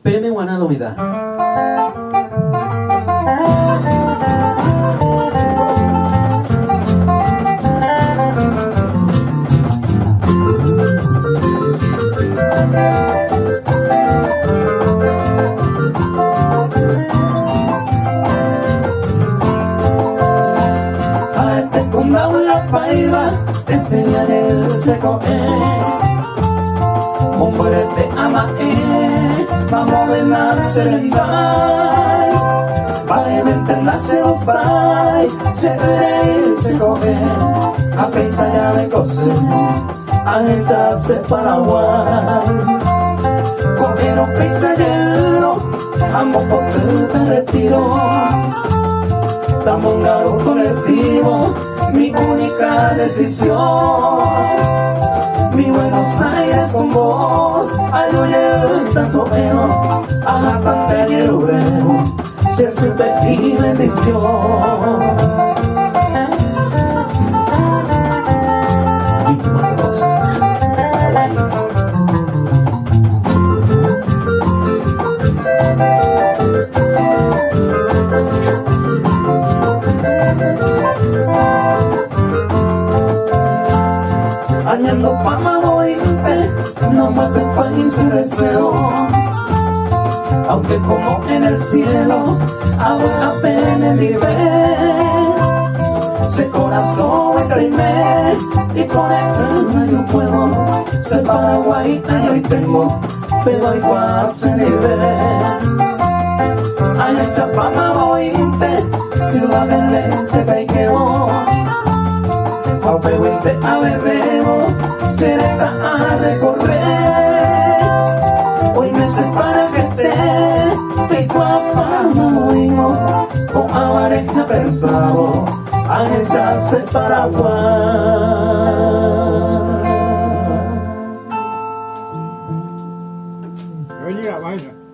Peme Wanalomida. Este día del seco muérete ama vamos de nacer en dai vai nace dos vai se veré seco a pensar ya me cose a esa se Paraguay comero pensallero amo por te retiro estamos un garo colectivo mi única decisión, mi Buenos Aires con vos, ayoyer tanto veo, a la pantalla lo veo, ya supe mi bendición. Añando pa' Maboimpe, no mueve el país y deseo. Aunque como en el cielo, ahora apenas vive. Se corazón me creíme, y por el yo puedo. Ser Paraguay, yo hoy tengo, pero igual se vive. Allá esa pa' Maboimpe, ciudad del este, Peiqueo. A Pehuente, a Bebebo, Sereta a recorrer. Hoy me separa gente, Pecuapa, Mamoimo, con Avareja pensado, a esa se Paraguay. Oye, vaya.